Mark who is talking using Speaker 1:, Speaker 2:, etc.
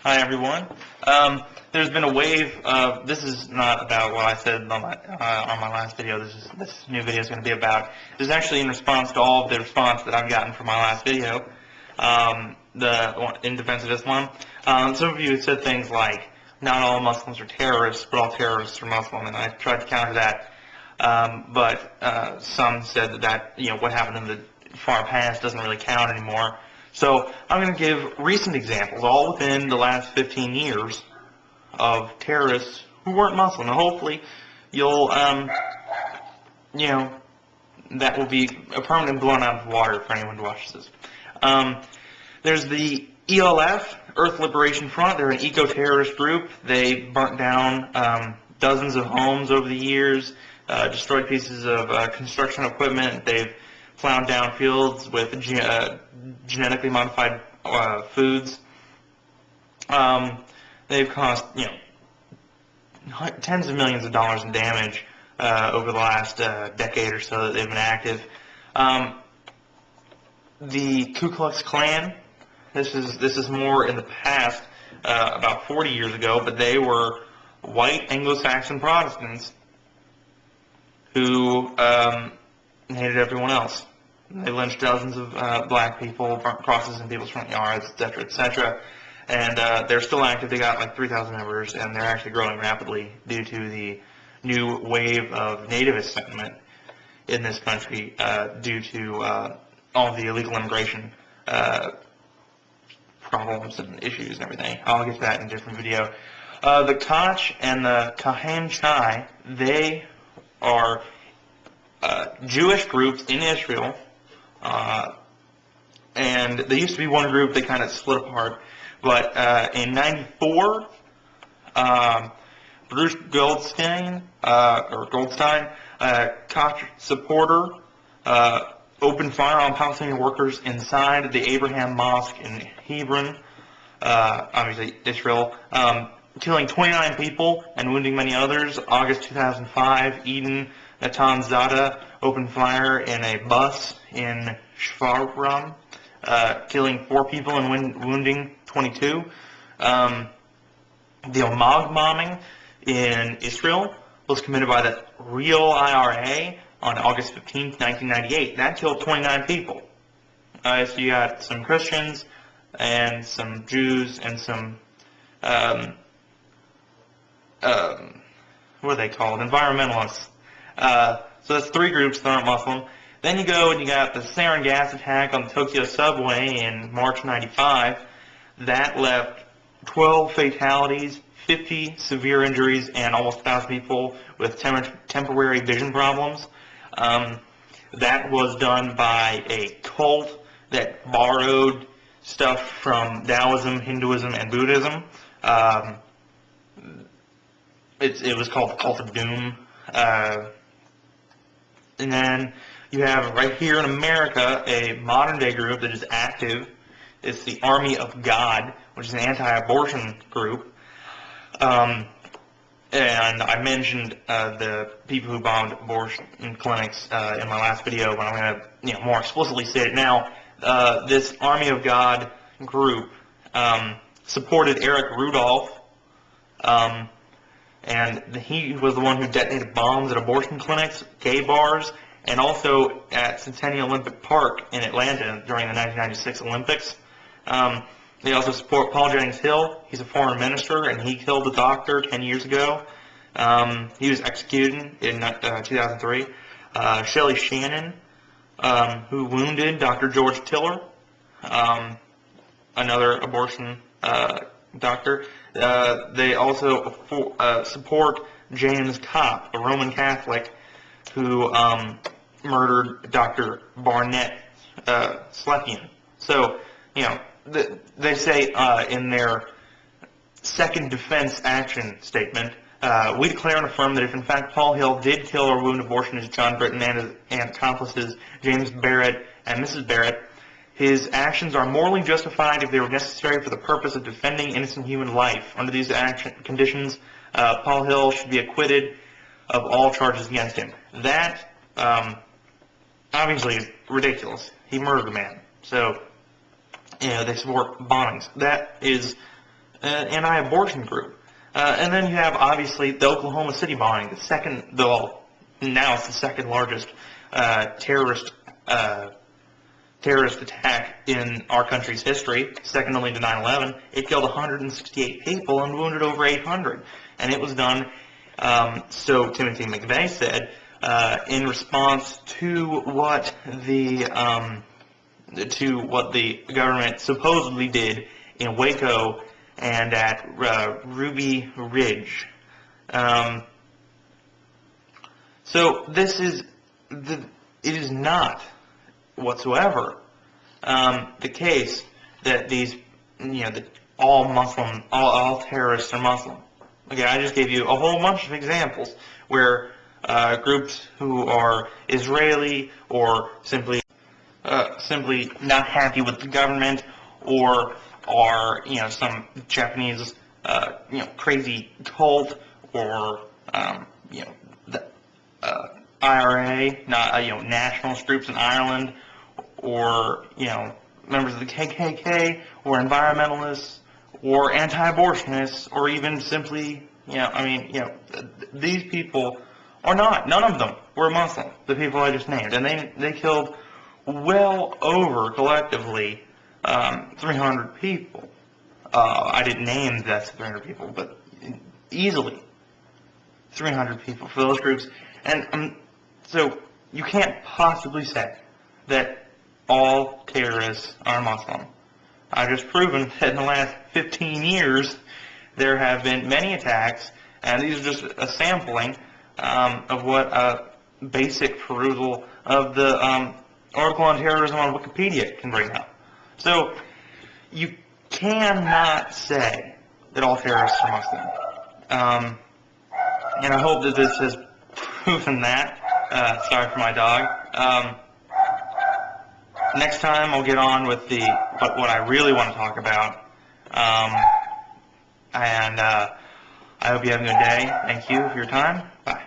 Speaker 1: Hi, everyone. There's been a wave of, this is not about what I said on my last video. This new video is going to be about, this is actually in response to all of the response that I've gotten from my last video, in defense of Islam. Some of you have said things like, not all Muslims are terrorists, but all terrorists are Muslim, and I tried to counter that. But some said that, what happened in the far past doesn't really count anymore. So I'm going to give recent examples, all within the last 15 years, of terrorists who weren't Muslim. And hopefully you'll, that will be a permanent blown out of the water for anyone who watches this. There's the ELF, Earth Liberation Front. They're an eco-terrorist group. They burnt down dozens of homes over the years, destroyed pieces of construction equipment. They've plowed down fields with genetically modified foods. They've caused, tens of millions of dollars in damage over the last decade or so that they've been active. The Ku Klux Klan, this is more in the past, about 40 years ago, but they were white Anglo-Saxon Protestants who hated everyone else. They lynched dozens of black people, burnt crosses in people's front yards, etc., etc. And they're still active. They got like 3,000 members, and they're actually growing rapidly due to the new wave of nativist sentiment in this country due to all the illegal immigration problems and issues and everything. I'll get to that in a different video. The Koch and the Kahan Chai, they are Jewish groups in Israel, and they used to be one group. They kind of split apart. But in '94, Bruce Goldstein, Koch supporter, opened fire on Palestinian workers inside the Abraham Mosque in Hebron, obviously Israel, killing 29 people and wounding many others. August 2005, Eden Natanzada opened fire in a bus in Shvaram, killing 4 people and wounding 22. The Almag bombing in Israel was committed by the real IRA on August 15, 1998. That killed 29 people. So you got some Christians and some Jews and some, what are they called? Environmentalists. So that's 3 groups that aren't Muslim. Then you go and you got the sarin gas attack on the Tokyo subway in March '95. That left 12 fatalities, 50 severe injuries, and almost 1,000 people with temporary vision problems. That was done by a cult that borrowed stuff from Taoism, Hinduism, and Buddhism. It was called the Cult of Doom. And then you have right here in America a modern-day group that is active. It's the Army of God, which is an anti-abortion group. And I mentioned the people who bombed abortion clinics in my last video, but I'm going to more explicitly say it now. This Army of God group supported Eric Rudolph, and he was the one who detonated bombs at abortion clinics, gay bars, and also at Centennial Olympic Park in Atlanta during the 1996 Olympics. They also support Paul Jennings Hill. He's a foreign minister, and he killed a doctor 10 years ago. He was executed in 2003. Shelley Shannon, who wounded Dr. George Tiller, another abortion doctor. They also support James Kopp, a Roman Catholic, who murdered Dr. Barnett Slepian. So, they say in their second defense action statement, we declare and affirm that if in fact Paul Hill did kill or wound abortionist John Britton and accomplices James Barrett and Mrs. Barrett, his actions are morally justified if they were necessary for the purpose of defending innocent human life. Under these conditions, Paul Hill should be acquitted of all charges against him. That, obviously, is ridiculous. He murdered a man. So, they support bombings. That is anti-abortion group. And then you have, obviously, the Oklahoma City bombing, now it's the second largest terrorist attack in our country's history, second only to 9/11. It killed 168 people and wounded over 800. And it was done, so Timothy McVeigh said, in response to what the government supposedly did in Waco and at Ruby Ridge. So it is not whatsoever the case that that all terrorists are Muslim. Okay, I just gave you a whole bunch of examples where groups who are Israeli or simply not happy with the government, or are some Japanese crazy cult, or the IRA, nationalist groups in Ireland, or members of the KKK, or environmentalists, or anti-abortionists, or even simply these people are not. None of them were Muslim. The people I just named, and they killed well over collectively 300 people. I didn't name that's 300 people, but easily 300 people for those groups. And so you can't possibly say that all terrorists are Muslim. I've just proven that in the last 15 years there have been many attacks, and these are just a sampling of what a basic perusal of the article on terrorism on Wikipedia can bring up. So you cannot say that all terrorists are Muslim. And I hope that this has proven that. Sorry for my dog. Next time I'll get on with what I really want to talk about. And I hope you have a good day. Thank you for your time. Bye.